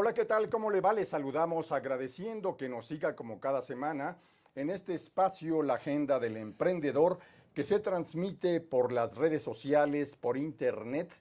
Hola, ¿qué tal? ¿Cómo le va? Les saludamos agradeciendo que nos siga como cada semana en este espacio, la Agenda del Emprendedor, que se transmite por las redes sociales, por internet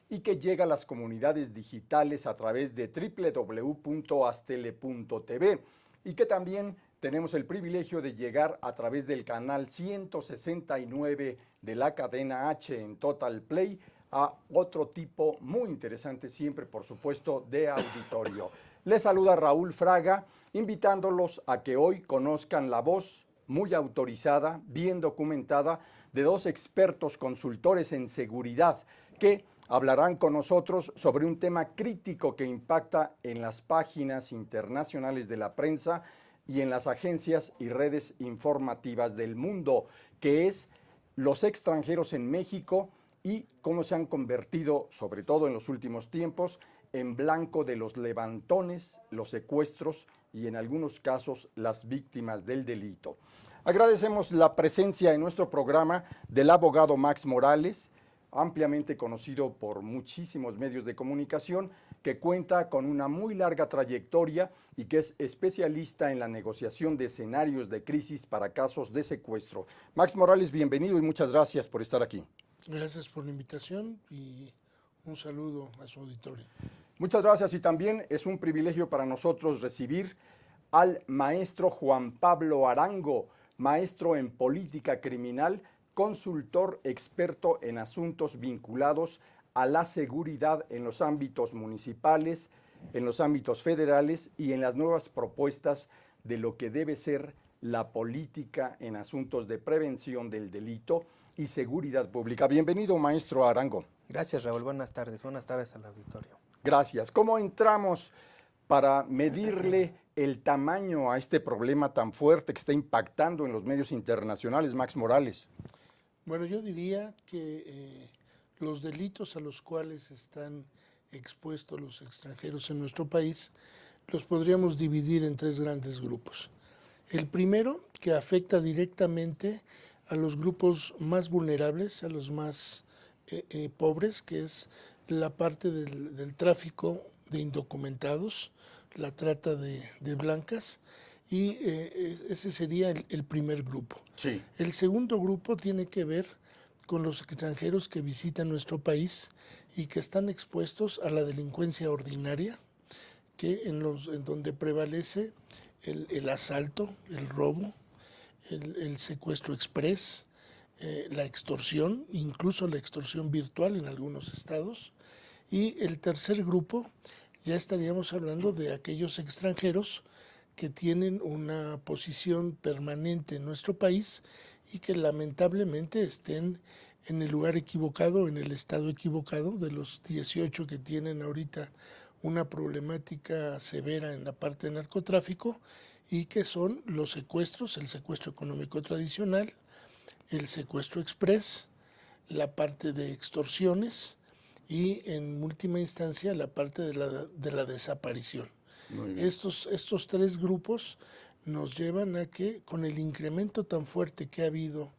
y que llega a las comunidades digitales a través de www.astele.tv y que también tenemos el privilegio de llegar a través del canal 169 de la cadena H en Total Play a otro tipo muy interesante siempre, por supuesto, de auditorio. Les saluda Raúl Fraga, invitándolos a que hoy conozcan la voz muy autorizada, bien documentada, de dos expertos consultores en seguridad que hablarán con nosotros sobre un tema crítico que impacta en las páginas internacionales de la prensa y en las agencias y redes informativas del mundo, que es los extranjeros en México y cómo se han convertido, sobre todo en los últimos tiempos, en blanco de los levantones, los secuestros y en algunos casos las víctimas del delito. Agradecemos la presencia en nuestro programa del abogado Max Morales, ampliamente conocido por muchísimos medios de comunicación, que cuenta con una muy larga trayectoria y que es especialista en la negociación de escenarios de crisis para casos de secuestro. Max Morales, bienvenido y muchas gracias por estar aquí. Gracias por la invitación y un saludo a su auditorio. Muchas gracias y también es un privilegio para nosotros recibir al maestro Juan Pablo Arango, maestro en política criminal, consultor experto en asuntos vinculados a la seguridad en los ámbitos municipales, en los ámbitos federales y en las nuevas propuestas de lo que debe ser la política en asuntos de prevención del delito y seguridad pública. Bienvenido, maestro Arango. Gracias, Raúl. Buenas tardes al auditorio. Gracias. ¿Cómo entramos para medirle el tamaño a este problema tan fuerte que está impactando en los medios internacionales, Max Morales? Bueno, yo diría que los delitos a los cuales están expuestos los extranjeros en nuestro país los podríamos dividir en tres grandes grupos. El primero, que afecta directamente a los grupos más vulnerables, a los más pobres, que es la parte del tráfico de indocumentados, la trata de blancas, y ese sería el primer grupo. Sí. El segundo grupo tiene que ver con los extranjeros que visitan nuestro país y que están expuestos a la delincuencia ordinaria, que en donde prevalece el asalto, el robo, el secuestro express, la extorsión, incluso la extorsión virtual en algunos estados. Y el tercer grupo, ya estaríamos hablando de aquellos extranjeros que tienen una posición permanente en nuestro país y que lamentablemente estén en el lugar equivocado, en el estado equivocado, de los 18 que tienen ahorita una problemática severa en la parte de narcotráfico, y que son los secuestros, el secuestro económico tradicional, el secuestro express, la parte de extorsiones y en última instancia la parte de la desaparición. Estos tres grupos nos llevan a que, con el incremento tan fuerte que ha habido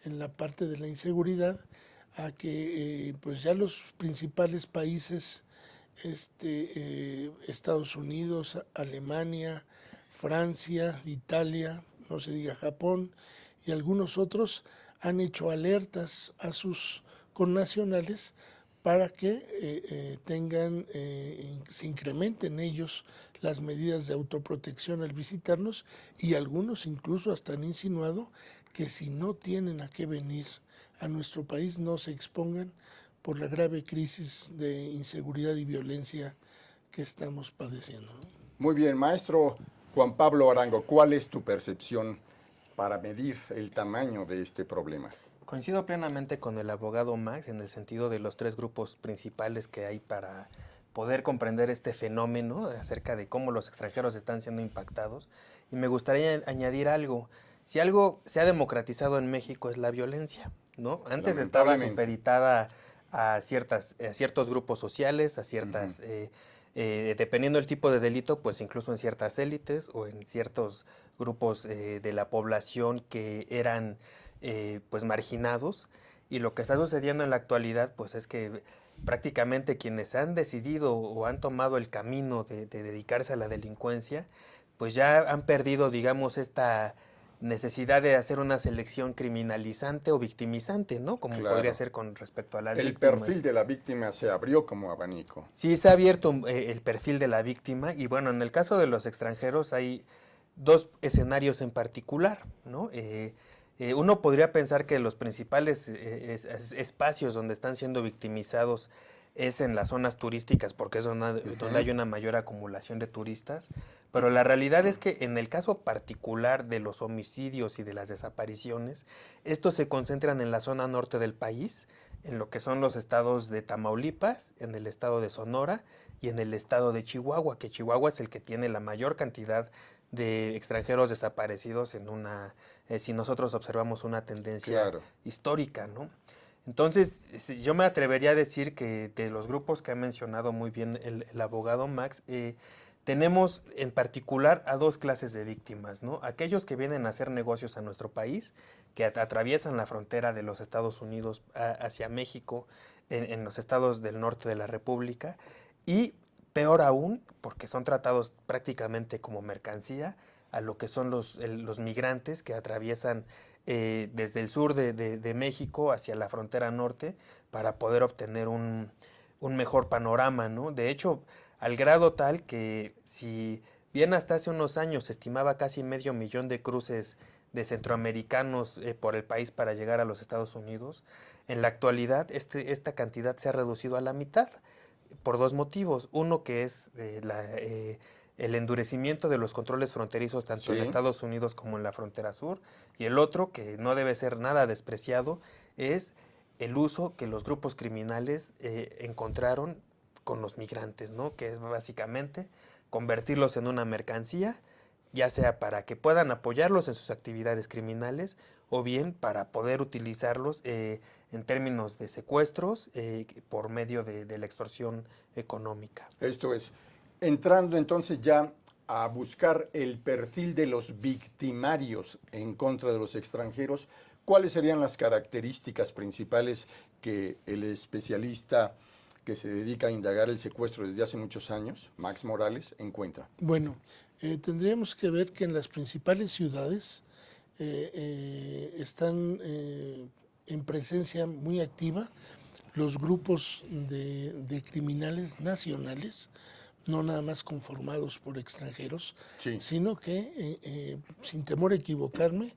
en la parte de la inseguridad, a que pues ya los principales países, Estados Unidos, Alemania, Francia, Italia, no se diga Japón, y algunos otros han hecho alertas a sus connacionales para que se incrementen ellos las medidas de autoprotección al visitarnos, y algunos incluso hasta han insinuado que si no tienen a qué venir a nuestro país, no se expongan por la grave crisis de inseguridad y violencia que estamos padeciendo. Muy bien, maestro Juan Pablo Arango, ¿cuál es tu percepción para medir el tamaño de este problema? Coincido plenamente con el abogado Max en el sentido de los tres grupos principales que hay para poder comprender este fenómeno acerca de cómo los extranjeros están siendo impactados. Y me gustaría añadir algo. Si algo se ha democratizado en México es la violencia, ¿no? Antes estaba supeditada a ciertos grupos sociales, a ciertas, dependiendo del tipo de delito, pues incluso en ciertas élites o en ciertos grupos de la población que eran pues marginados. Y lo que está sucediendo en la actualidad pues es que prácticamente quienes han decidido o han tomado el camino de dedicarse a la delincuencia, pues ya han perdido, digamos, esta necesidad de hacer una selección criminalizante o victimizante, ¿no? Como podría Claro. ser con respecto a las El víctimas. perfil de la víctima se abrió como abanico. Sí, se ha abierto el perfil de la víctima y bueno, en el caso de los extranjeros hay dos escenarios en particular, ¿no? Uno podría pensar que los principales espacios donde están siendo victimizados es en las zonas turísticas porque es donde hay una mayor acumulación de turistas, pero la realidad es que en el caso particular de los homicidios y de las desapariciones, estos se concentran en la zona norte del país, en lo que son los estados de Tamaulipas, en el estado de Sonora y en el estado de Chihuahua, que Chihuahua es el que tiene la mayor cantidad de extranjeros desaparecidos en una, si nosotros observamos una tendencia histórica, ¿no? Entonces, yo me atrevería a decir que de los grupos que ha mencionado muy bien el abogado Max, tenemos en particular a dos clases de víctimas, ¿no? Aquellos que vienen a hacer negocios a nuestro país, que atraviesan la frontera de los Estados Unidos hacia México, en los estados del norte de la República, y peor aún, porque son tratados prácticamente como mercancía, a lo que son los migrantes que atraviesan desde el sur de México hacia la frontera norte para poder obtener un mejor panorama, ¿no? De hecho, al grado tal que si bien hasta hace unos años se estimaba casi 500,000 de cruces de centroamericanos por el país para llegar a los Estados Unidos, en la actualidad esta cantidad se ha reducido a la mitad por dos motivos. Uno que es el endurecimiento de los controles fronterizos tanto en Estados Unidos como en la frontera sur, y el otro, que no debe ser nada despreciado, es el uso que los grupos criminales encontraron con los migrantes, ¿no? Que es básicamente convertirlos en una mercancía, ya sea para que puedan apoyarlos en sus actividades criminales o bien para poder utilizarlos en términos de secuestros por medio de la extorsión económica. Esto es, entrando entonces ya a buscar el perfil de los victimarios en contra de los extranjeros, ¿cuáles serían las características principales que el especialista que se dedica a indagar el secuestro desde hace muchos años, Max Morales, encuentra? Bueno, tendríamos que ver que en las principales ciudades están en presencia muy activa los grupos de criminales nacionales, no nada más conformados por extranjeros, sino que, sin temor a equivocarme,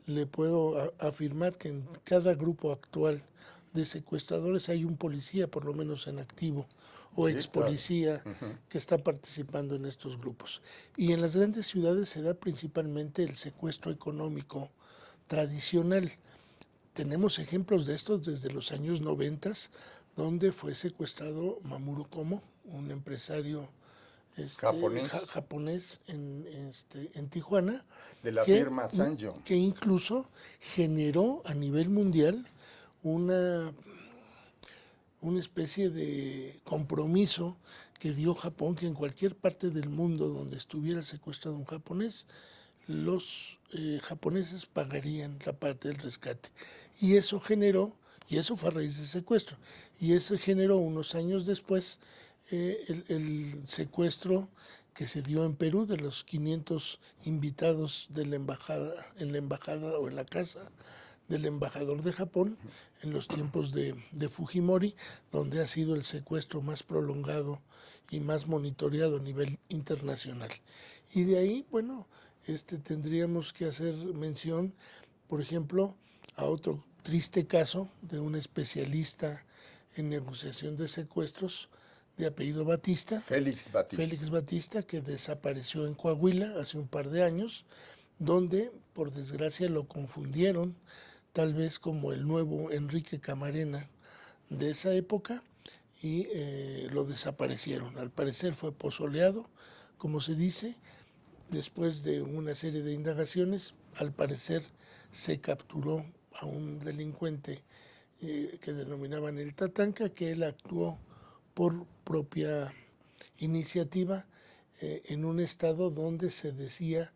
le puedo afirmar que en cada grupo actual de secuestradores hay un policía, por lo menos en activo, o ex policía que está participando en estos grupos. Y en las grandes ciudades se da principalmente el secuestro económico tradicional. Tenemos ejemplos de estos desde los años 90, donde fue secuestrado Mamoru Komo, un empresario japonés en Tijuana, de la firma Sanyo, que incluso generó a nivel mundial una especie de compromiso que dio Japón, que en cualquier parte del mundo donde estuviera secuestrado un japonés, los japoneses pagarían la parte del rescate. Y eso generó, y eso fue a raíz del secuestro, y eso generó unos años después el secuestro que se dio en Perú de los 500 invitados de la embajada, en la embajada o en la casa del embajador de Japón en los tiempos de Fujimori, donde ha sido el secuestro más prolongado y más monitoreado a nivel internacional. Y de ahí, bueno, tendríamos que hacer mención, por ejemplo, a otro triste caso de un especialista en negociación de secuestros de apellido Batista, Félix Batista, que desapareció en Coahuila hace un par de años, donde por desgracia lo confundieron tal vez como el nuevo Enrique Camarena de esa época y lo desaparecieron. Al parecer fue pozoleado, como se dice. Después de una serie de indagaciones, al parecer se capturó a un delincuente que denominaban el Tatanka, que él actuó por propia iniciativa en un estado donde se decía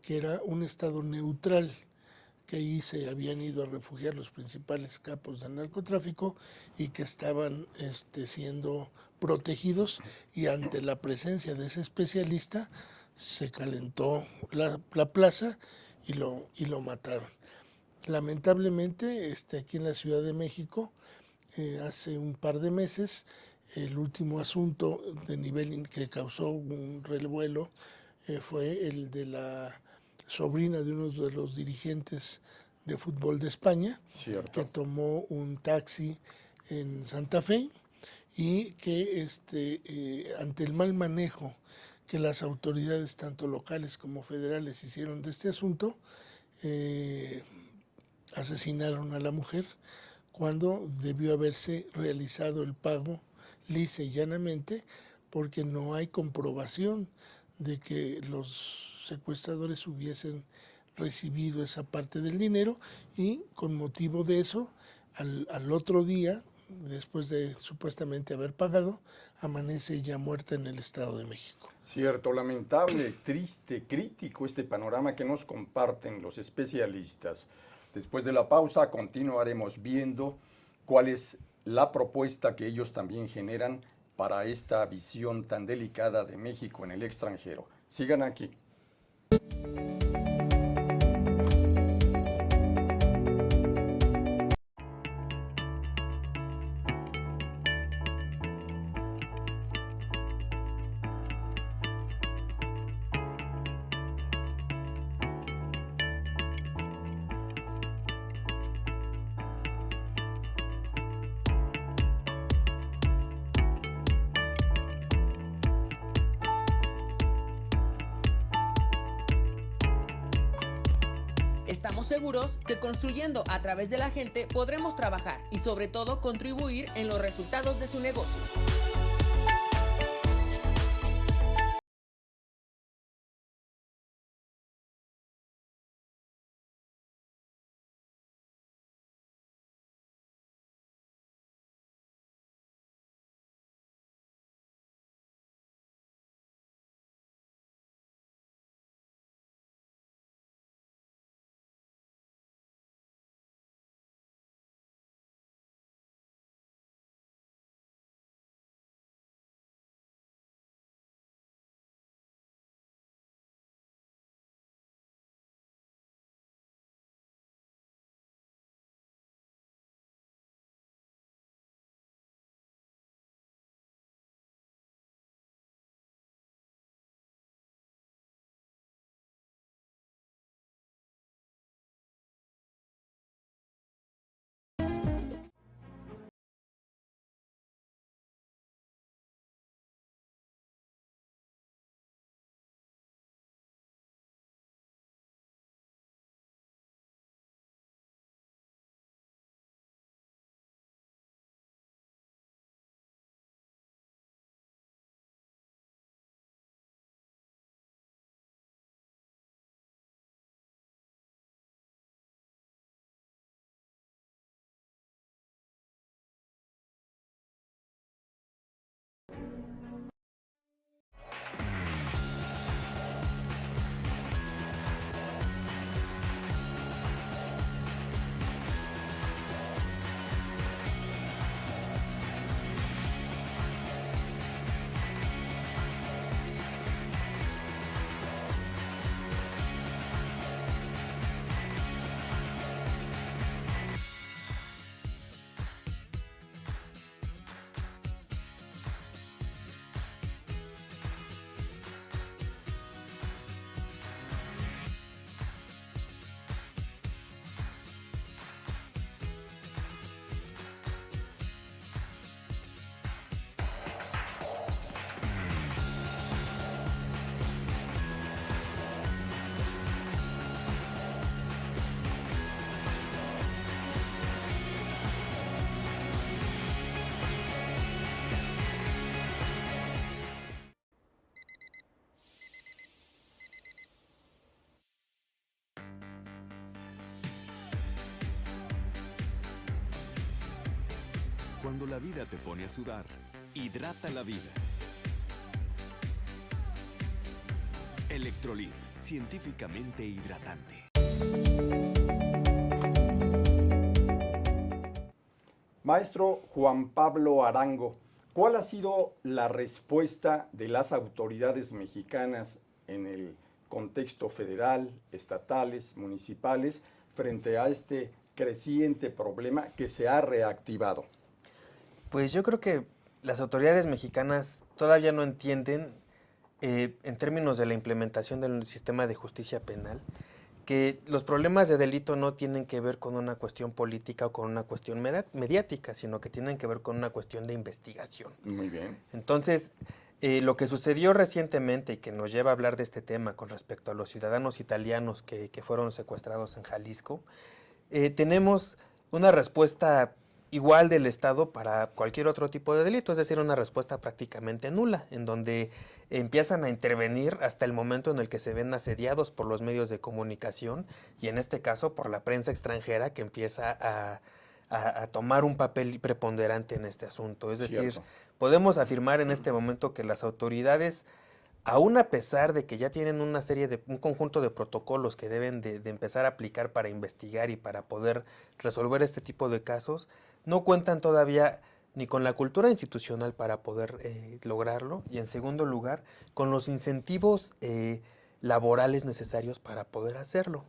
que era un estado neutral, que ahí se habían ido a refugiar los principales capos del narcotráfico y que estaban siendo protegidos, y ante la presencia de ese especialista se calentó la plaza y lo mataron. Lamentablemente, aquí en la Ciudad de México, hace un par de meses, el último asunto de nivel que causó un revuelo fue el de la sobrina de uno de los dirigentes de fútbol de España, Cierto. que tomó un taxi en Santa Fe y que ante el mal manejo que las autoridades tanto locales como federales hicieron de este asunto, asesinaron a la mujer cuando debió haberse realizado el pago lisa y llanamente, porque no hay comprobación de que los secuestradores hubiesen recibido esa parte del dinero, y con motivo de eso, al otro día, después de supuestamente haber pagado, amanece ya muerta en el Estado de México. Cierto, lamentable, triste, crítico este panorama que nos comparten los especialistas. Después de la pausa continuaremos viendo cuál es la propuesta que ellos también generan para esta visión tan delicada de México en el extranjero. Sigan aquí. Estamos seguros que construyendo a través de la gente podremos trabajar y sobre todo contribuir en los resultados de su negocio. Cuando la vida te pone a sudar, hidrata la vida. Electrolit, científicamente hidratante. Maestro Juan Pablo Arango, ¿cuál ha sido la respuesta de las autoridades mexicanas en el contexto federal, estatales, municipales, frente a este creciente problema que se ha reactivado? Pues yo creo que las autoridades mexicanas todavía no entienden, en términos de la implementación del sistema de justicia penal, que los problemas de delito no tienen que ver con una cuestión política o con una cuestión mediática, sino que tienen que ver con una cuestión de investigación. Muy bien. Entonces, lo que sucedió recientemente y que nos lleva a hablar de este tema con respecto a los ciudadanos italianos que fueron secuestrados en Jalisco, tenemos una respuesta igual del Estado para cualquier otro tipo de delito, es decir, una respuesta prácticamente nula, en donde empiezan a intervenir hasta el momento en el que se ven asediados por los medios de comunicación y en este caso por la prensa extranjera que empieza a tomar un papel preponderante en este asunto. Es decir, Cierto. podemos afirmar en este momento que las autoridades, aún a pesar de que ya tienen un conjunto de protocolos que deben de empezar a aplicar para investigar y para poder resolver este tipo de casos, no cuentan todavía ni con la cultura institucional para poder lograrlo, y en segundo lugar, con los incentivos laborales necesarios para poder hacerlo.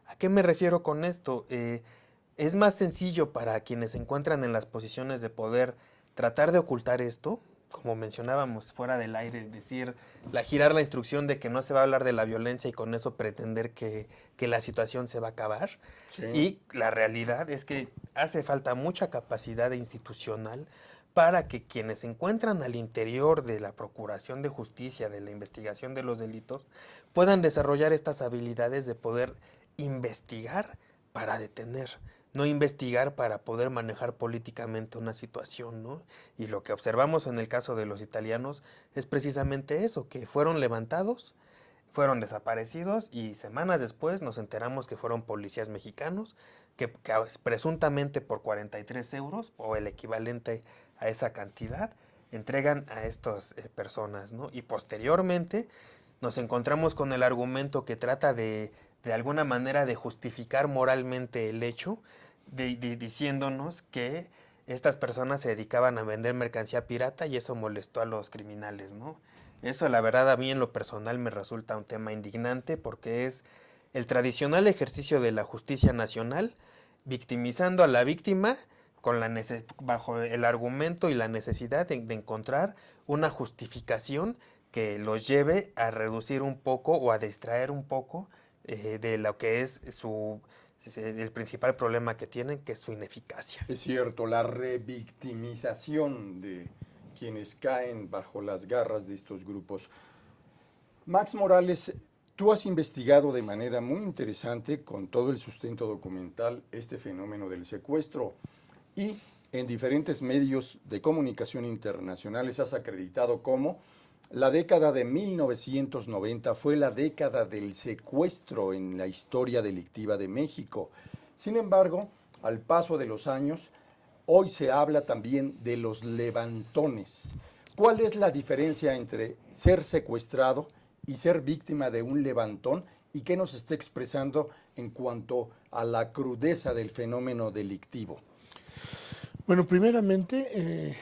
¿A qué me refiero con esto? Es más sencillo para quienes se encuentran en las posiciones de poder tratar de ocultar esto, como mencionábamos fuera del aire, girar la instrucción de que no se va a hablar de la violencia y con eso pretender que la situación se va a acabar. Sí. Y la realidad es que hace falta mucha capacidad institucional para que quienes se encuentran al interior de la procuración de justicia, de la investigación de los delitos, puedan desarrollar estas habilidades de poder investigar para detener, no investigar para poder manejar políticamente una situación, ¿no? Y lo que observamos en el caso de los italianos es precisamente eso, que fueron levantados, fueron desaparecidos y semanas después nos enteramos que fueron policías mexicanos que presuntamente por 43 euros o el equivalente a esa cantidad entregan a estas personas, ¿no? Y posteriormente nos encontramos con el argumento que trata de alguna manera de justificar moralmente el hecho, diciéndonos que estas personas se dedicaban a vender mercancía pirata y eso molestó a los criminales, ¿no? Eso, la verdad, a mí en lo personal me resulta un tema indignante porque es el tradicional ejercicio de la justicia nacional victimizando a la víctima bajo el argumento y la necesidad de encontrar una justificación que los lleve a reducir un poco o a distraer un poco de lo que es el principal problema que tienen, que es su ineficacia. Es cierto, la revictimización de quienes caen bajo las garras de estos grupos. Max Morales, tú has investigado de manera muy interesante, con todo el sustento documental, este fenómeno del secuestro y en diferentes medios de comunicación internacionales has acreditado cómo la década de 1990 fue la década del secuestro en la historia delictiva de México. Sin embargo, al paso de los años, hoy se habla también de los levantones. ¿Cuál es la diferencia entre ser secuestrado y ser víctima de un levantón? ¿Y qué nos está expresando en cuanto a la crudeza del fenómeno delictivo? Bueno, primeramente,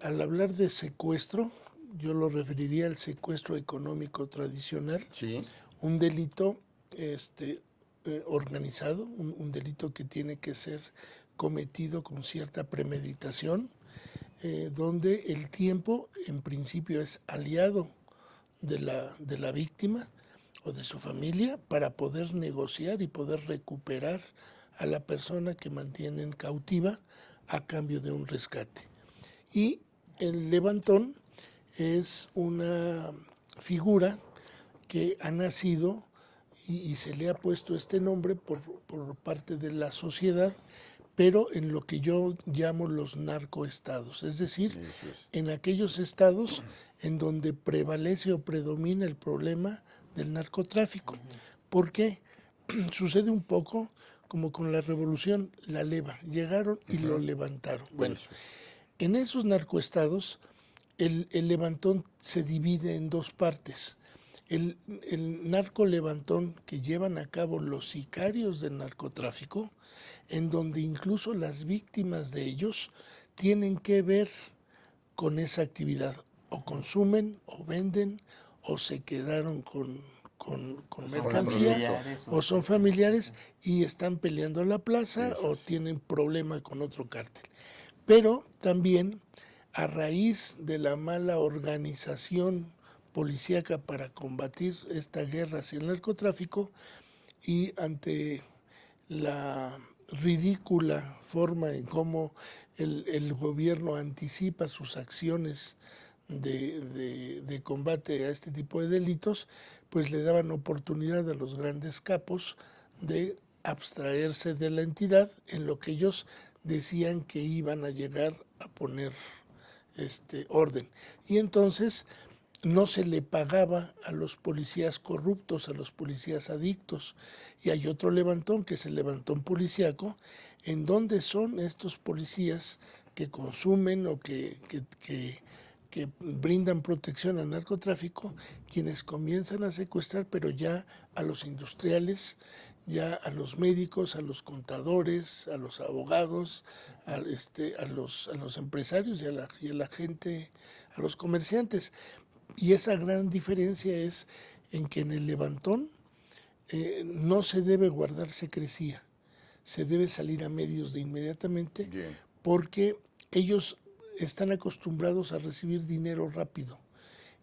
al hablar de secuestro, yo lo referiría al secuestro económico tradicional, Sí. un delito organizado, un delito que tiene que ser cometido con cierta premeditación, donde el tiempo en principio es aliado de la víctima o de su familia para poder negociar y poder recuperar a la persona que mantienen cautiva a cambio de un rescate. Y el levantón es una figura que ha nacido y se le ha puesto este nombre por parte de la sociedad, pero en lo que yo llamo los narcoestados, es decir, en aquellos estados en donde prevalece o predomina el problema del narcotráfico. ¿Por qué? Sucede un poco como con la revolución, la leva, llegaron y lo levantaron. Bueno, en esos narcoestados el levantón se divide en dos partes. el narco levantón que llevan a cabo los sicarios del narcotráfico, en donde incluso las víctimas de ellos tienen que ver con esa actividad, o consumen, o venden, o se quedaron con mercancía, o son familiares y están peleando la plaza o tienen problema con otro cártel. Pero también a raíz de la mala organización policíaca para combatir esta guerra hacia el narcotráfico y ante la ridícula forma en cómo el gobierno anticipa sus acciones de combate a este tipo de delitos, pues le daban oportunidad a los grandes capos de abstraerse de la entidad en lo que ellos decían que iban a llegar a poner orden. Y entonces no se le pagaba a los policías corruptos, a los policías adictos. Y hay otro levantón, que es el levantón policíaco, en donde son estos policías que consumen o que brindan protección al narcotráfico, quienes comienzan a secuestrar, pero ya a los industriales, ya a los médicos, a los contadores, a los abogados, a los empresarios y a la gente, a los comerciantes. Y esa gran diferencia es en que en el levantón no se debe guardar secrecía, se debe salir a medios de inmediatamente. Bien. Porque ellos están acostumbrados a recibir dinero rápido.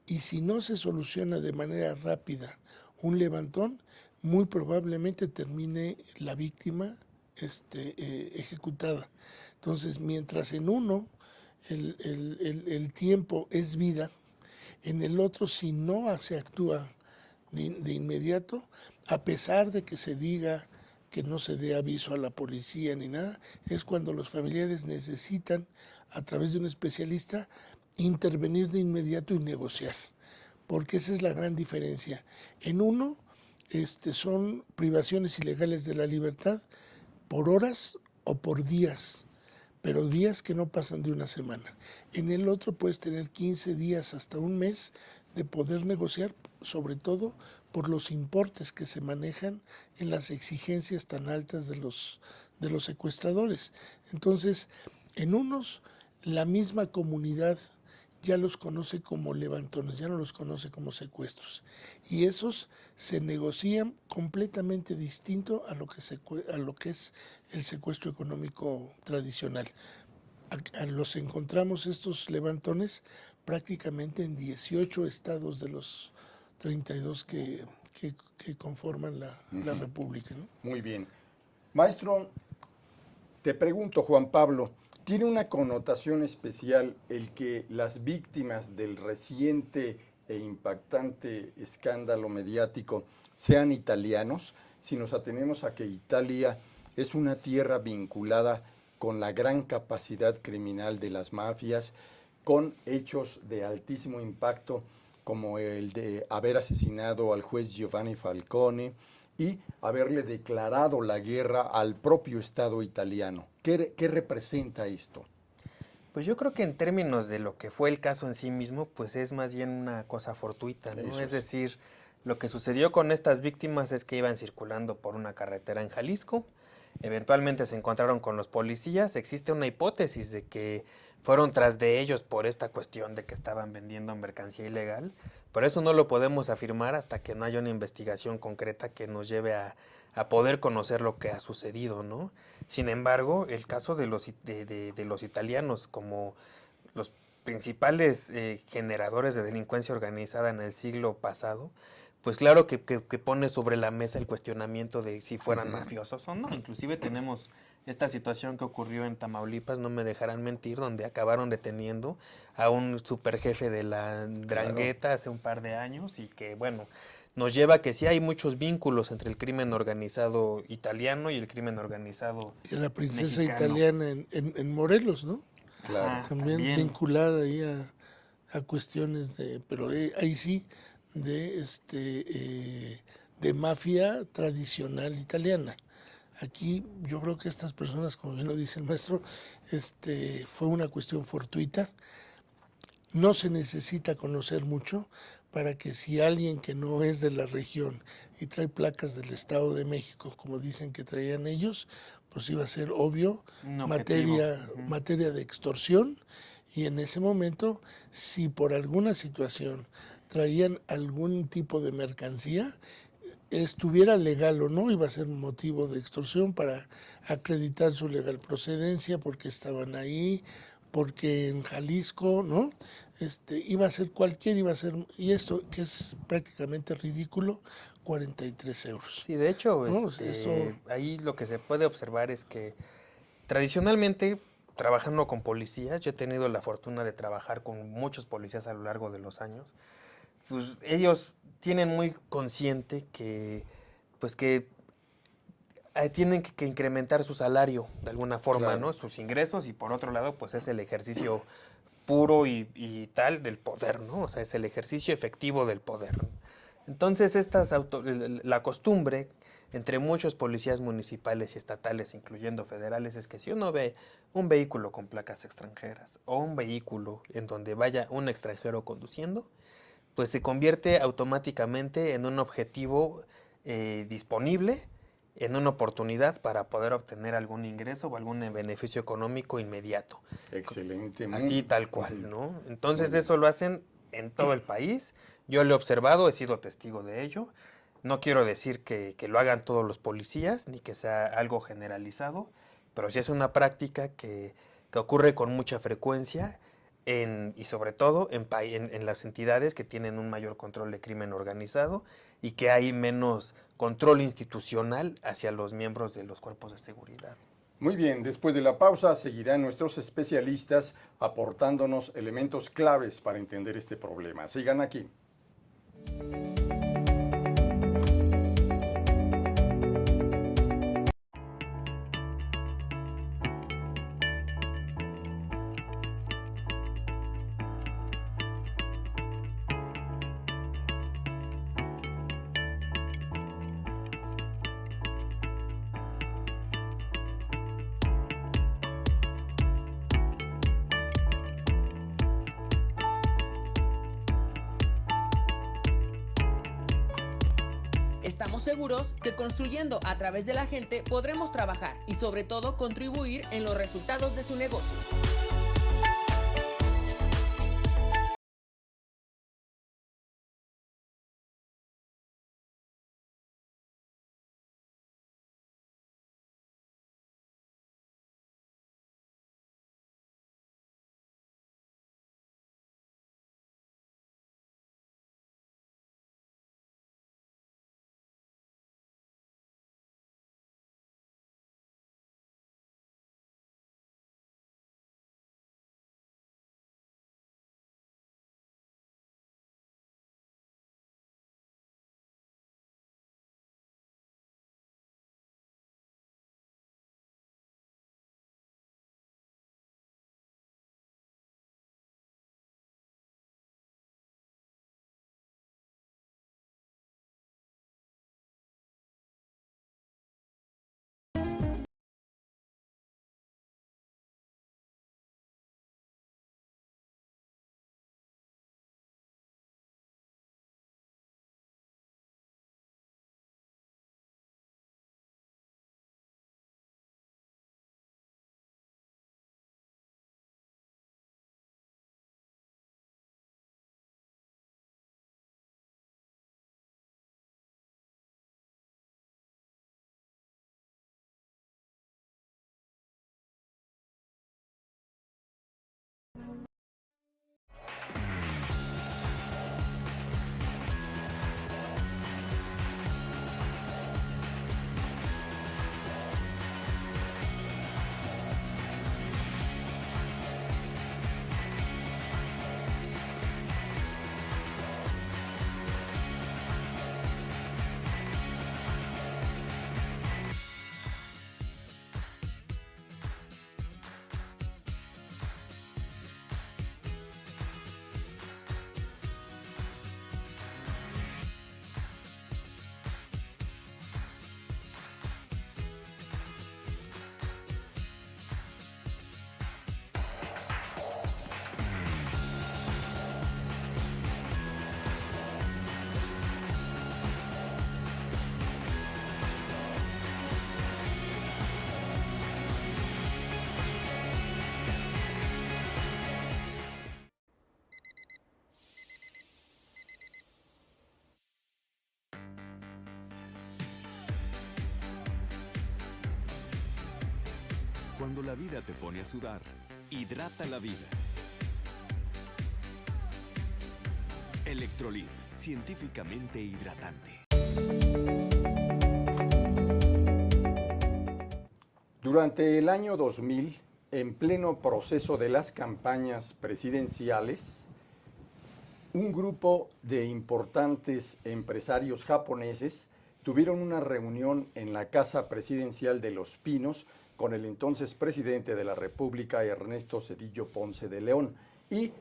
Y si no se soluciona de manera rápida un levantón, muy probablemente termine la víctima ejecutada. Entonces, mientras en uno el tiempo es vida, en el otro, si no se actúa de inmediato, a pesar de que se diga que no se dé aviso a la policía ni nada, es cuando los familiares necesitan, a través de un especialista, intervenir de inmediato y negociar, porque esa es la gran diferencia. En uno son privaciones ilegales de la libertad por horas o por días, pero días que no pasan de una semana. En el otro puedes tener 15 días hasta un mes de poder negociar, sobre todo por los importes que se manejan en las exigencias tan altas de los secuestradores. Entonces, en unos, la misma comunidad ya los conoce como levantones, ya no los conoce como secuestros. Y esos se negocian completamente distinto a lo que es el secuestro económico tradicional. Los encontramos estos levantones prácticamente en 18 estados de los 32 que conforman la República, ¿no? Muy bien. Maestro, te pregunto, Juan Pablo, ¿tiene una connotación especial el que las víctimas del reciente e impactante escándalo mediático sean italianos? Si nos atenemos a que Italia es una tierra vinculada con la gran capacidad criminal de las mafias, con hechos de altísimo impacto como el de haber asesinado al juez Giovanni Falcone y haberle declarado la guerra al propio Estado italiano. ¿Qué representa esto? Pues yo creo que en términos de lo que fue el caso en sí mismo, pues es más bien una cosa fortuita, ¿no? Es decir, lo que sucedió con estas víctimas es que iban circulando por una carretera en Jalisco, eventualmente se encontraron con los policías, existe una hipótesis de que fueron tras de ellos por esta cuestión de que estaban vendiendo mercancía ilegal, pero eso no lo podemos afirmar hasta que no haya una investigación concreta que nos lleve a poder conocer lo que ha sucedido, ¿no? Sin embargo, el caso de los italianos como los principales generadores de delincuencia organizada en el siglo pasado, pues claro que pone sobre la mesa el cuestionamiento de si fueran mafiosos o no. Inclusive tenemos esta situación que ocurrió en Tamaulipas, no me dejarán mentir, donde acabaron deteniendo a un superjefe de la Ndrangheta hace un par de años y que, bueno, nos lleva a que sí hay muchos vínculos entre el crimen organizado italiano y el crimen organizado y la princesa mexicano. Italiana en Morelos, ¿no? Claro. También vinculada ahí a cuestiones pero ahí sí, de mafia tradicional italiana. Aquí yo creo que estas personas, como bien lo dice el maestro, fue una cuestión fortuita. No se necesita conocer mucho para que si alguien que no es de la región y trae placas del Estado de México, como dicen que traían ellos, pues iba a ser obvio Un objetivo. materia de extorsión, y en ese momento, si por alguna situación traían algún tipo de mercancía, estuviera legal o no, iba a ser motivo de extorsión para acreditar su legal procedencia, porque estaban ahí, porque en Jalisco, ¿no? Iba a ser y esto que es prácticamente ridículo, 43 euros. Sí, de hecho, ¿No? Eso, ahí lo que se puede observar es que tradicionalmente, trabajando con policías, yo he tenido la fortuna de trabajar con muchos policías a lo largo de los años, pues ellos tienen muy consciente que, pues que tienen que incrementar su salario de alguna forma, Claro. ¿no? Sus ingresos, y por otro lado, pues es el ejercicio puro y tal del poder, ¿no? O sea, es el ejercicio efectivo del poder. Entonces, la costumbre entre muchos policías municipales y estatales, incluyendo federales, es que si uno ve un vehículo con placas extranjeras o un vehículo en donde vaya un extranjero conduciendo, pues se convierte automáticamente en un objetivo disponible, en una oportunidad para poder obtener algún ingreso o algún beneficio económico inmediato. Excelente. Así tal cual, Ujú. ¿no? Muy Entonces bien. eso lo hacen en todo el país. Yo lo he observado, he sido testigo de ello. No quiero decir que lo hagan todos los policías, ni que sea algo generalizado, pero sí es una práctica que ocurre con mucha frecuencia y sobre todo en las entidades que tienen un mayor control de crimen organizado y que hay menos control institucional hacia los miembros de los cuerpos de seguridad. Muy bien, después de la pausa seguirán nuestros especialistas aportándonos elementos claves para entender este problema. Sigan aquí. Estamos seguros que construyendo a través de la gente podremos trabajar y sobre todo contribuir en los resultados de su negocio. Cuando la vida te pone a sudar, hidrata la vida. Electrolit, científicamente hidratante. Durante el año 2000, en pleno proceso de las campañas presidenciales, un grupo de importantes empresarios japoneses tuvieron una reunión en la Casa Presidencial de Los Pinos con el entonces presidente de la República, Ernesto Zedillo Ponce de León, y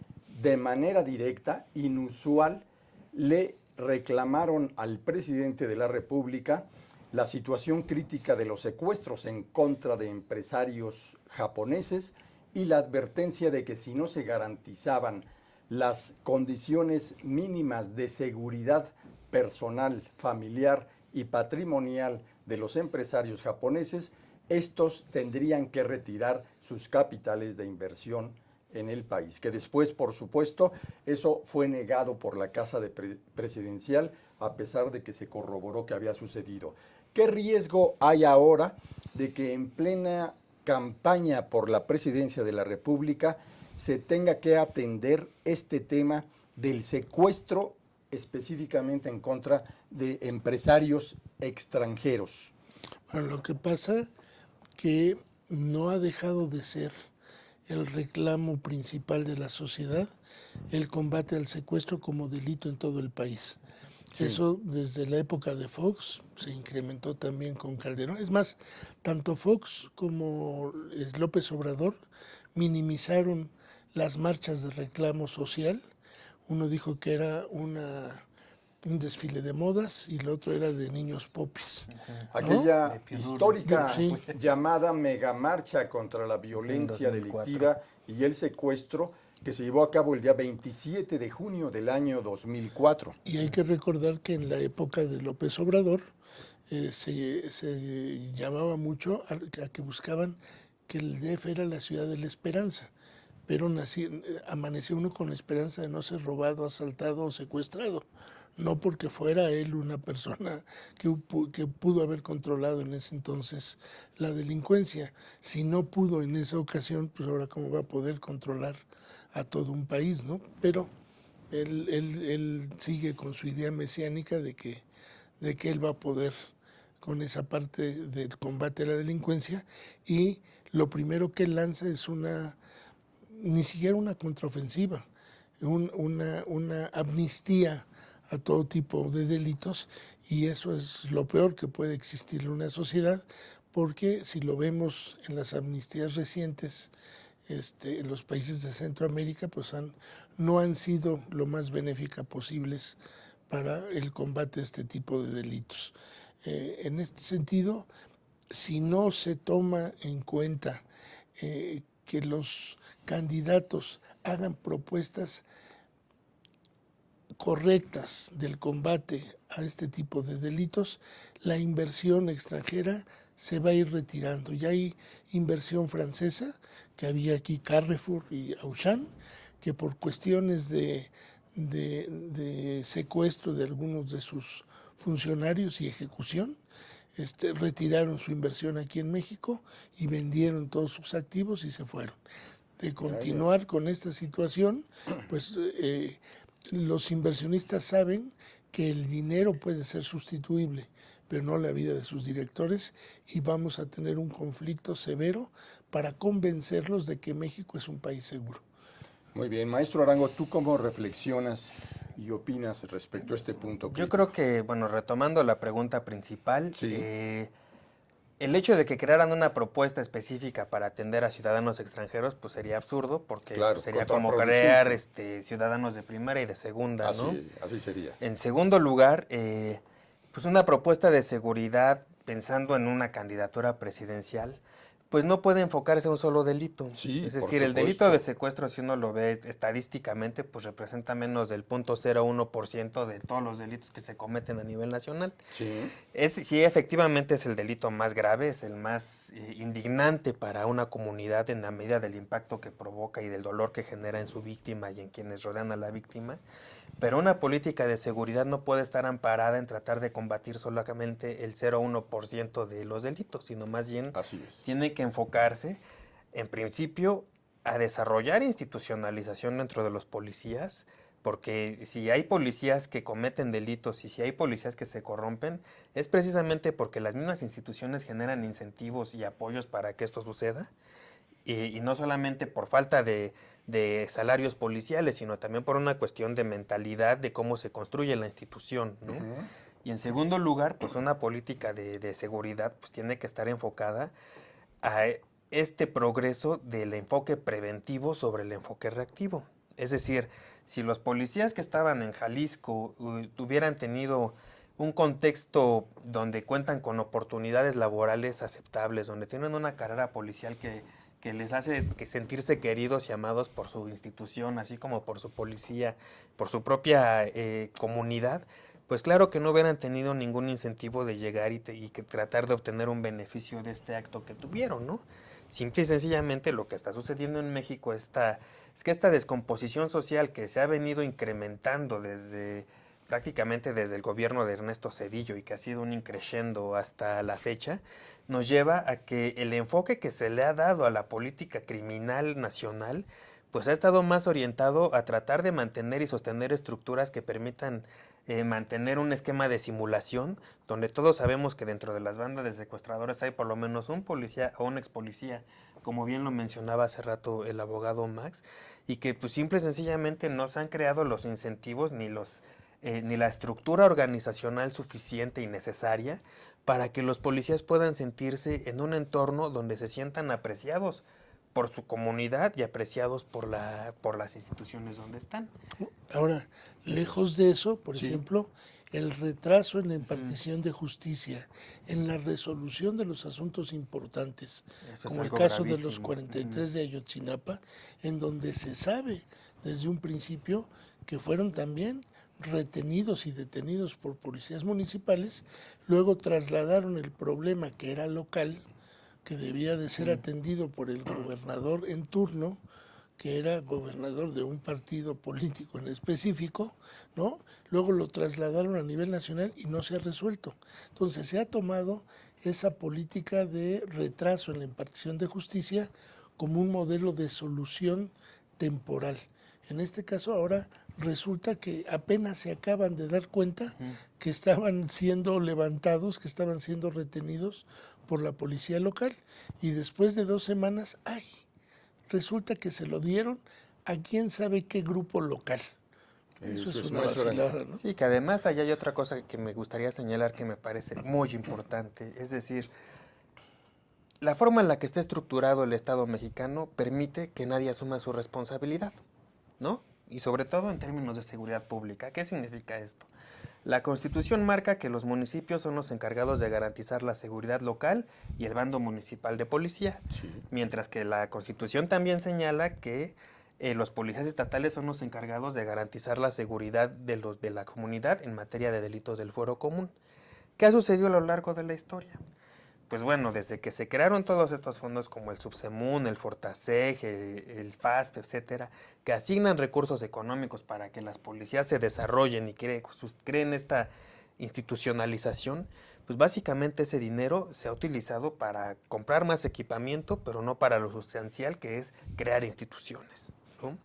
de manera directa, inusual, le reclamaron al presidente de la República la situación crítica de los secuestros en contra de empresarios japoneses y la advertencia de que si no se garantizaban las condiciones mínimas de seguridad personal, familiar y patrimonial de los empresarios japoneses, estos tendrían que retirar sus capitales de inversión en el país, que después, por supuesto, eso fue negado por la Casa Presidencial, a pesar de que se corroboró que había sucedido. ¿Qué riesgo hay ahora de que en plena campaña por la presidencia de la República se tenga que atender este tema del secuestro específicamente en contra de empresarios extranjeros? Bueno, lo que pasa que no ha dejado de ser el reclamo principal de la sociedad el combate al secuestro como delito en todo el país. Sí. Eso desde la época de Fox se incrementó también con Calderón. Es más, tanto Fox como López Obrador minimizaron las marchas de reclamo social. Uno dijo que era un desfile de modas y el otro era de niños popis. ¿No? Aquella histórica llamada megamarcha contra la violencia delictiva y el secuestro que se llevó a cabo el día 27 de junio del año 2004. Y hay que recordar que en la época de López Obrador se llamaba mucho a que buscaban que el DF era la ciudad de la esperanza, pero amaneció uno con la esperanza de no ser robado, asaltado o secuestrado, no porque fuera él una persona que pudo haber controlado en ese entonces la delincuencia. Si no pudo en esa ocasión, pues ahora cómo va a poder controlar a todo un país, ¿no? Pero él sigue con su idea mesiánica de que él va a poder con esa parte del combate a la delincuencia, y lo primero que él lanza es ni siquiera una contraofensiva, una amnistía a todo tipo de delitos, y eso es lo peor que puede existir en una sociedad, porque si lo vemos en las amnistías recientes en los países de Centroamérica, pues no han sido lo más benéficas posibles para el combate a este tipo de delitos. En este sentido, si no se toma en cuenta que los candidatos hagan propuestas correctas del combate a este tipo de delitos, la inversión extranjera se va a ir retirando. Ya hay inversión francesa, que había aquí Carrefour y Auchan, que por cuestiones de secuestro de algunos de sus funcionarios y ejecución, retiraron su inversión aquí en México y vendieron todos sus activos y se fueron. De continuar con esta situación, pues los inversionistas saben que el dinero puede ser sustituible, pero no la vida de sus directores, y vamos a tener un conflicto severo para convencerlos de que México es un país seguro. Muy bien, maestro Arango, ¿tú cómo reflexionas y opinas respecto a este punto crítico? Yo creo que, bueno, retomando la pregunta principal, sí. El hecho de que crearan una propuesta específica para atender a ciudadanos extranjeros, pues sería absurdo, porque claro, sería como crear ciudadanos de primera y de segunda, ¿no? Así sería. En segundo lugar, pues una propuesta de seguridad pensando en una candidatura presidencial, pues no puede enfocarse a un solo delito. Sí, es decir, el delito de secuestro, si uno lo ve estadísticamente, pues representa menos del 0.01% de todos los delitos que se cometen a nivel nacional. Sí. Sí, efectivamente es el delito más grave, es el más indignante para una comunidad en la medida del impacto que provoca y del dolor que genera en su víctima y en quienes rodean a la víctima. Pero una política de seguridad no puede estar amparada en tratar de combatir solamente el 0.1% de los delitos, sino más bien tiene que enfocarse, en principio, a desarrollar institucionalización dentro de los policías, porque si hay policías que cometen delitos y si hay policías que se corrompen, es precisamente porque las mismas instituciones generan incentivos y apoyos para que esto suceda, y no solamente por falta de salarios policiales, sino también por una cuestión de mentalidad de cómo se construye la institución, ¿no? Y en segundo lugar, pues una política de seguridad pues tiene que estar enfocada a este progreso del enfoque preventivo sobre el enfoque reactivo. Es decir, si los policías que estaban en Jalisco hubieran tenido un contexto donde cuentan con oportunidades laborales aceptables, donde tienen una carrera policial que les hace sentirse queridos y amados por su institución, así como por su policía, por su propia comunidad, pues claro que no hubieran tenido ningún incentivo de llegar y que tratar de obtener un beneficio de este acto que tuvieron, ¿no? Simple y sencillamente lo que está sucediendo en México es que esta descomposición social que se ha venido incrementando prácticamente desde el gobierno de Ernesto Zedillo y que ha sido un increciendo hasta la fecha, nos lleva a que el enfoque que se le ha dado a la política criminal nacional pues ha estado más orientado a tratar de mantener y sostener estructuras que permitan mantener un esquema de simulación, donde todos sabemos que dentro de las bandas de secuestradores hay por lo menos un policía o un ex policía, como bien lo mencionaba hace rato el abogado Max, y que pues simple y sencillamente no se han creado los incentivos ni la estructura organizacional suficiente y necesaria para que los policías puedan sentirse en un entorno donde se sientan apreciados por su comunidad y apreciados por las instituciones donde están. Ahora, lejos de eso, por ejemplo, el retraso en la impartición de justicia, en la resolución de los asuntos importantes, como el caso de los 43 de Ayotzinapa, en donde se sabe desde un principio que fueron también retenidos y detenidos por policías municipales, luego trasladaron el problema que era local, que debía de ser atendido por el gobernador en turno, que era gobernador de un partido político en específico, ¿no? Luego lo trasladaron a nivel nacional y no se ha resuelto. Entonces se ha tomado esa política de retraso en la impartición de justicia como un modelo de solución temporal. En este caso ahora resulta que apenas se acaban de dar cuenta que estaban siendo levantados, que estaban siendo retenidos por la policía local, y después de 2 semanas, resulta que se lo dieron a quién sabe qué grupo local. Eso es una vacilada, ¿no? Sí, que además allá hay otra cosa que me gustaría señalar que me parece muy importante, es decir, la forma en la que está estructurado el Estado mexicano permite que nadie asuma su responsabilidad, ¿no? Y sobre todo en términos de seguridad pública. ¿Qué significa esto? La Constitución marca que los municipios son los encargados de garantizar la seguridad local y el bando municipal de policía, mientras que la Constitución también señala que los policías estatales son los encargados de garantizar la seguridad de la comunidad en materia de delitos del fuero común. ¿Qué ha sucedido a lo largo de la historia? Pues bueno, desde que se crearon todos estos fondos como el Subsemun, el Fortaseg, el FAST, etcétera, que asignan recursos económicos para que las policías se desarrollen y creen esta institucionalización, pues básicamente ese dinero se ha utilizado para comprar más equipamiento, pero no para lo sustancial que es crear instituciones, ¿no?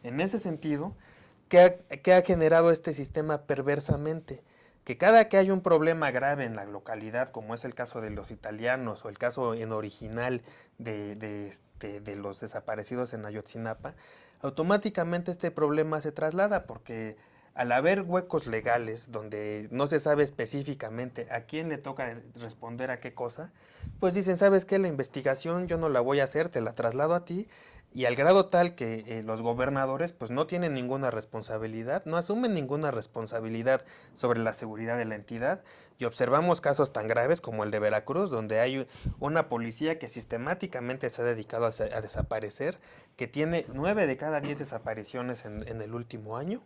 En ese sentido, ¿qué ha generado este sistema perversamente? Que cada que hay un problema grave en la localidad, como es el caso de los italianos o el caso en original de los desaparecidos en Ayotzinapa, automáticamente este problema se traslada porque al haber huecos legales donde no se sabe específicamente a quién le toca responder a qué cosa, pues dicen, ¿sabes qué? La investigación yo no la voy a hacer, te la traslado a ti. Y al grado tal que los gobernadores pues no tienen ninguna responsabilidad, no asumen ninguna responsabilidad sobre la seguridad de la entidad, y observamos casos tan graves como el de Veracruz, donde hay una policía que sistemáticamente se ha dedicado a desaparecer, que tiene 9 de cada 10 desapariciones en el último año,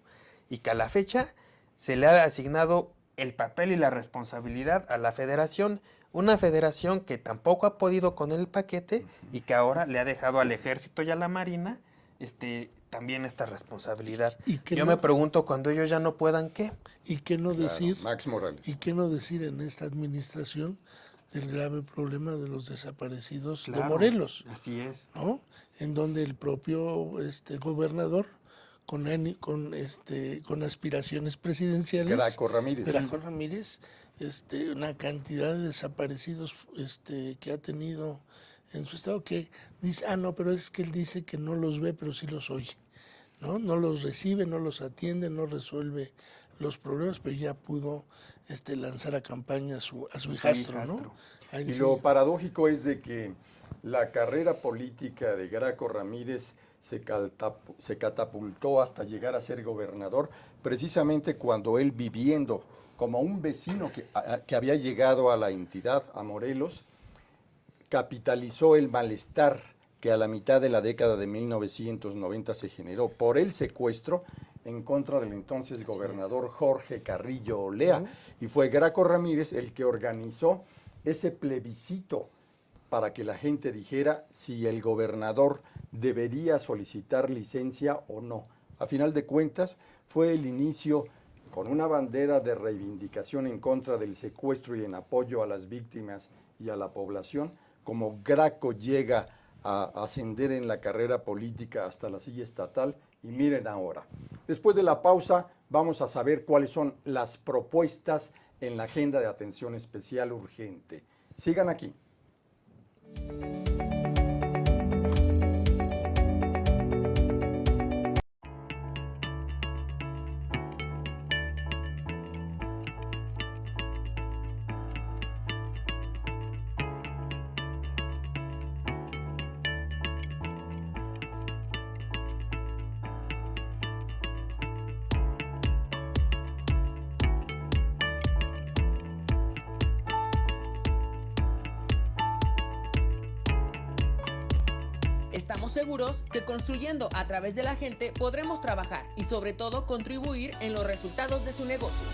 y que a la fecha se le ha asignado el papel y la responsabilidad a la federación, una federación que tampoco ha podido con el paquete y que ahora le ha dejado al ejército y a la marina también esta responsabilidad. Yo me pregunto, cuando ellos ya no puedan, ¿qué? ¿Y qué no decir? Max Morales. ¿Y qué no decir en esta administración del grave problema de los desaparecidos de Claro, Morelos, así es. ¿no? En donde el propio gobernador con aspiraciones presidenciales, Graco Ramírez, una cantidad de desaparecidos que ha tenido en su estado, que dice, no, pero es que él dice que no los ve, pero sí los oye, ¿no? No los recibe, no los atiende, no resuelve los problemas, pero ya pudo lanzar a campaña a su hijastro, ¿no? Ahí Y sí. lo paradójico es de que la carrera política de Graco Ramírez se catapultó hasta llegar a ser gobernador, precisamente cuando él, viviendo como un vecino que había llegado a la entidad, a Morelos, capitalizó el malestar que a la mitad de la década de 1990 se generó por el secuestro en contra del entonces gobernador Jorge Carrillo Olea. Y fue Graco Ramírez el que organizó ese plebiscito para que la gente dijera si el gobernador debería solicitar licencia o no. A final de cuentas, fue el inicio, con una bandera de reivindicación en contra del secuestro y en apoyo a las víctimas y a la población, como Graco llega a ascender en la carrera política hasta la silla estatal. Y miren ahora, después de la pausa vamos a saber cuáles son las propuestas en la agenda de atención especial urgente. Sigan aquí. Estamos seguros que construyendo a través de la gente podremos trabajar y sobre todo contribuir en los resultados de su negocio.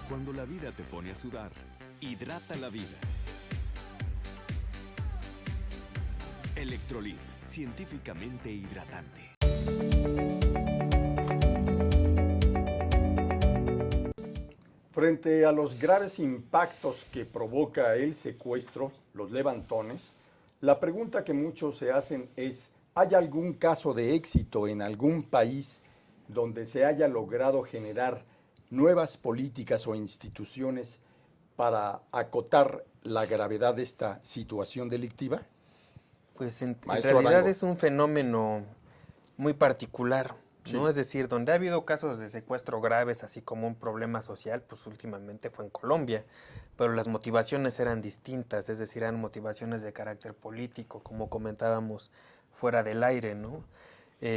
Cuando la vida te pone a sudar, hidrata la vida. Electrolit, científicamente hidratante. Frente a los graves impactos que provoca el secuestro, los levantones, la pregunta que muchos se hacen es, ¿hay algún caso de éxito en algún país donde se haya logrado generar nuevas políticas o instituciones para acotar la gravedad de esta situación delictiva? Pues en Maestro realidad Arango. es un fenómeno muy particular, ¿no? Sí. Es decir, donde ha habido casos de secuestro graves, así como un problema social, pues últimamente fue en Colombia, pero las motivaciones eran distintas, es decir, eran motivaciones de carácter político, como comentábamos fuera del aire, ¿no?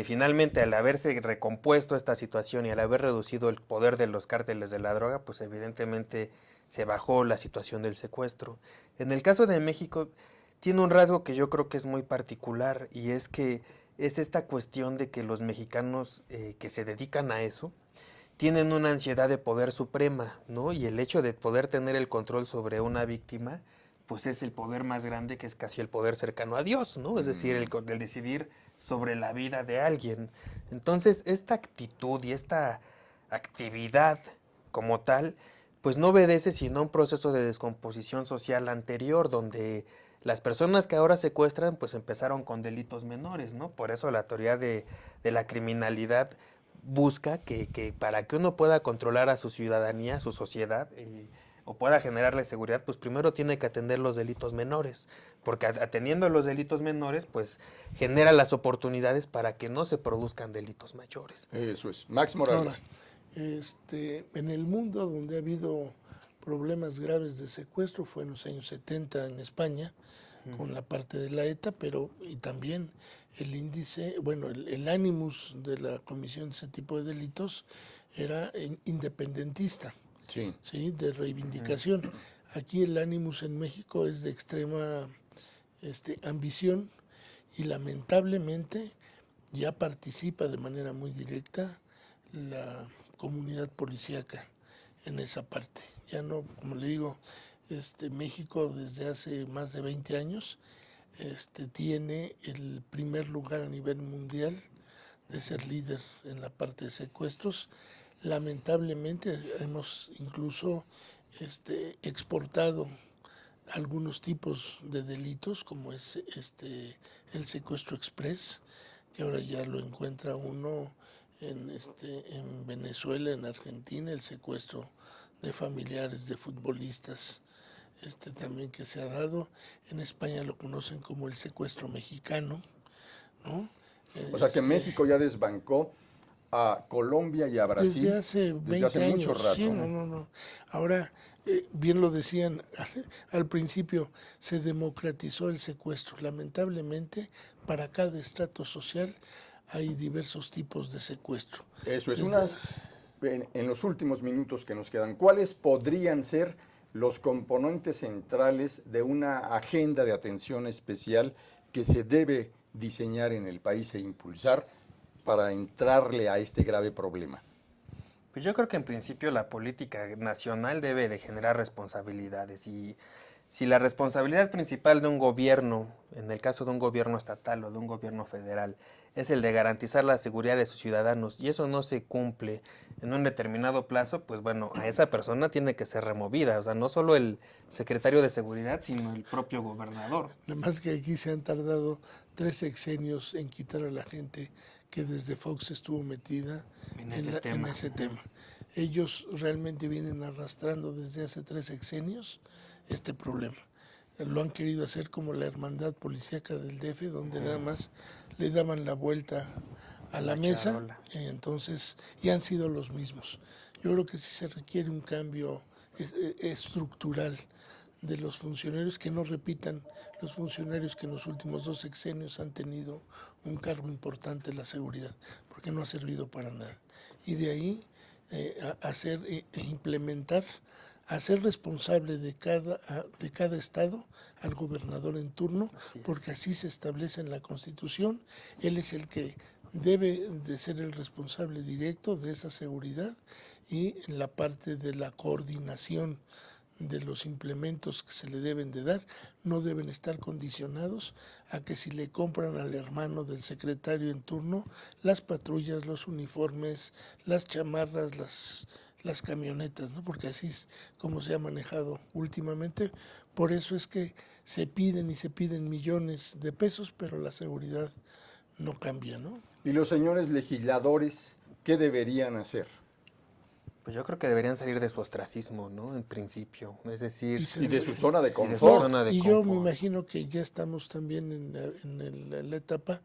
Finalmente, al haberse recompuesto esta situación y al haber reducido el poder de los cárteles de la droga, pues evidentemente se bajó la situación del secuestro. En el caso de México, tiene un rasgo que yo creo que es muy particular y es que es esta cuestión de que los mexicanos que se dedican a eso tienen una ansiedad de poder suprema, ¿no? Y el hecho de poder tener el control sobre una víctima, pues es el poder más grande, que es casi el poder cercano a Dios, ¿no? Es decir, el decidir sobre la vida de alguien. Entonces, esta actitud y esta actividad como tal, pues no obedece sino a un proceso de descomposición social anterior, donde las personas que ahora secuestran, pues empezaron con delitos menores, ¿no? Por eso la teoría de la criminalidad busca que para que uno pueda controlar a su ciudadanía, a su sociedad, o pueda generarle seguridad, pues primero tiene que atender los delitos menores, porque atendiendo los delitos menores, pues genera las oportunidades para que no se produzcan delitos mayores. Eso es. Max Morales. Ahora, en el mundo donde ha habido problemas graves de secuestro fue en los años 70 en España, con la parte de la ETA, pero y también el índice, bueno, el ánimos de la comisión de ese tipo de delitos era independentista, Sí. ¿sí? De reivindicación. Aquí el ánimos en México es de extrema ambición y lamentablemente ya participa de manera muy directa la comunidad policíaca en esa parte. Ya no, como le digo, México desde hace más de 20 años tiene el primer lugar a nivel mundial de ser líder en la parte de secuestros. Lamentablemente hemos incluso exportado algunos tipos de delitos, como es el secuestro express, que ahora ya lo encuentra uno en Venezuela, en Argentina, el secuestro de familiares de futbolistas también que se ha dado. En España lo conocen como el secuestro mexicano, ¿no? O sea que México ya desbancó a Colombia y a Brasil Desde hace 20 años. mucho rato. Sí, no. Ahora, bien lo decían al principio, se democratizó el secuestro. Lamentablemente, para cada estrato social hay diversos tipos de secuestro. Eso es. Desde- En los últimos minutos que nos quedan, ¿cuáles podrían ser los componentes centrales de una agenda de atención especial que se debe diseñar en el país e impulsar para entrarle a este grave problema? Pues yo creo que en principio la política nacional debe de generar responsabilidades y si la responsabilidad principal de un gobierno, en el caso de un gobierno estatal o de un gobierno federal, es el de garantizar la seguridad de sus ciudadanos y eso no se cumple en un determinado plazo, pues bueno, a esa persona tiene que ser removida, o sea, no solo el secretario de seguridad, sino el propio gobernador. Nada más que aquí se han tardado 3 sexenios en quitar a la gente que desde Fox estuvo metida en ese tema. Ellos realmente vienen arrastrando desde hace 3 sexenios este problema. Lo han querido hacer como la hermandad policíaca del DF, donde nada más le daban la vuelta a la mesa, entonces, y han sido los mismos. Yo creo que sí se requiere un cambio estructural de los funcionarios, que no repitan los funcionarios que en los últimos 2 sexenios han tenido un cargo importante en la seguridad, porque no ha servido para nada. Y de ahí hacer e implementar, hacer responsable de cada estado al gobernador en turno, porque así se establece en la Constitución. Él es el que debe de ser el responsable directo de esa seguridad y en la parte de la coordinación de los implementos que se le deben de dar no deben estar condicionados a que si le compran al hermano del secretario en turno las patrullas, los uniformes, las chamarras, las camionetas, ¿no? Porque así es como se ha manejado últimamente. Por eso es que se piden y se piden millones de pesos, pero la seguridad no cambia, ¿no? ¿Y los señores legisladores qué deberían hacer? Pues yo creo que deberían salir de su ostracismo, ¿no? En principio, es decir, Y de su zona de su confort. zona de Y yo me confort. imagino que ya estamos también en la etapa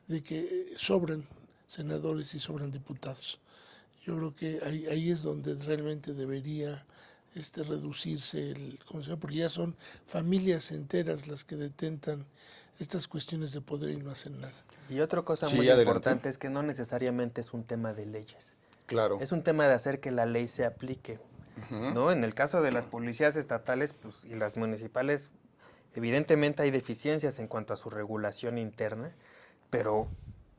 de que sobran senadores y sobran diputados. Yo creo que ahí es donde realmente debería reducirse ¿cómo se llama? Porque ya son familias enteras las que detentan estas cuestiones de poder y no hacen nada. Y otra cosa Sí, muy adelante. importante es que no necesariamente es un tema de leyes. Claro. Es un tema de hacer que la ley se aplique, ¿no? En el caso de las policías estatales pues, y las municipales, evidentemente hay deficiencias en cuanto a su regulación interna, pero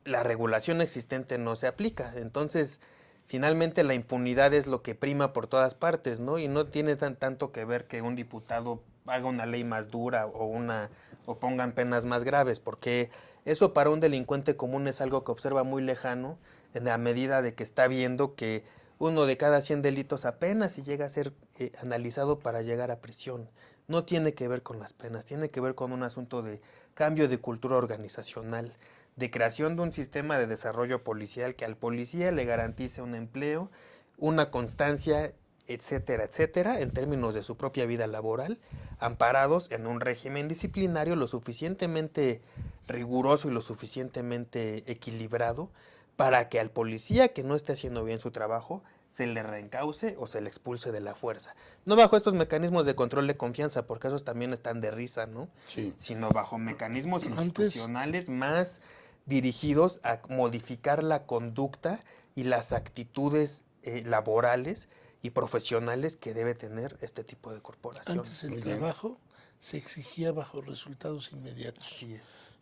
la regulación existente no se aplica. Entonces, finalmente la impunidad es lo que prima por todas partes, ¿no? Y no tiene tanto que ver que un diputado haga una ley más dura o pongan penas más graves, porque eso para un delincuente común es algo que observa muy lejano, en la medida de que está viendo que 1 de cada 100 delitos apenas si llega a ser analizado para llegar a prisión. No tiene que ver con las penas, tiene que ver con un asunto de cambio de cultura organizacional, de creación de un sistema de desarrollo policial que al policía le garantice un empleo, una constancia, etcétera, etcétera, en términos de su propia vida laboral, amparados en un régimen disciplinario lo suficientemente riguroso y lo suficientemente equilibrado para que al policía que no esté haciendo bien su trabajo se le reencauce o se le expulse de la fuerza. No bajo estos mecanismos de control de confianza, porque esos también están de risa, ¿no? Sí. Sino bajo mecanismos institucionales más dirigidos a modificar la conducta y las actitudes laborales y profesionales que debe tener este tipo de corporaciones. Antes el Muy bien. trabajo se exigía bajo resultados inmediatos. Así es.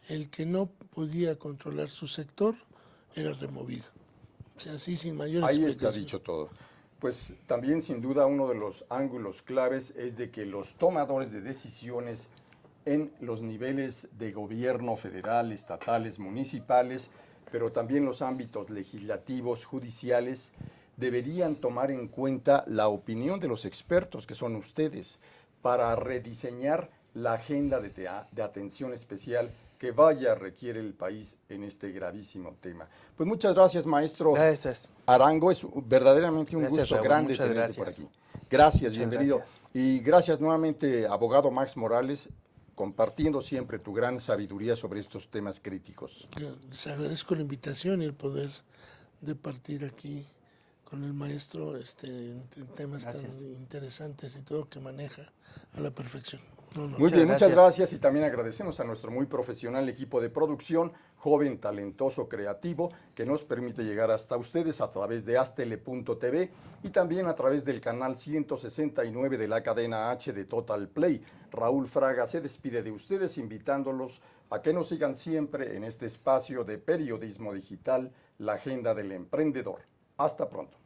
El que no podía controlar su sector era removido. O sea, así sin mayor Ahí está explicación. dicho todo. Pues también sin duda uno de los ángulos claves es de que los tomadores de decisiones en los niveles de gobierno federal, estatales, municipales, pero también los ámbitos legislativos, judiciales, deberían tomar en cuenta la opinión de los expertos que son ustedes para rediseñar la agenda de atención especial que vaya requiere el país en este gravísimo tema. Pues muchas gracias, maestro Gracias. Arango. Es verdaderamente un Gracias, gusto Raúl. grande Muchas tenerte por gracias. aquí. Gracias, Muchas bienvenido. gracias. Y gracias nuevamente, abogado Max Morales, compartiendo siempre tu gran sabiduría sobre estos temas críticos. Les agradezco la invitación y el poder de partir aquí con el maestro en temas Gracias. tan interesantes y todo que maneja a la perfección. No, no. Muy bien, muchas gracias. gracias y también agradecemos a nuestro muy profesional equipo de producción, joven, talentoso, creativo, que nos permite llegar hasta ustedes a través de astele.tv y también a través del canal 169 de la cadena H de Total Play. Raúl Fraga se despide de ustedes invitándolos a que nos sigan siempre en este espacio de periodismo digital, la agenda del emprendedor. Hasta pronto.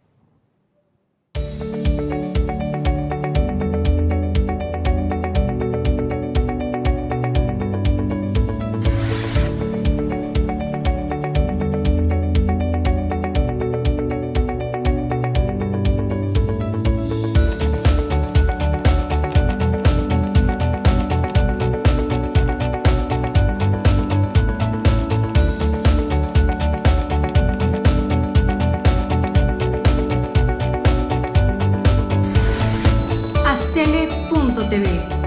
Astele.tv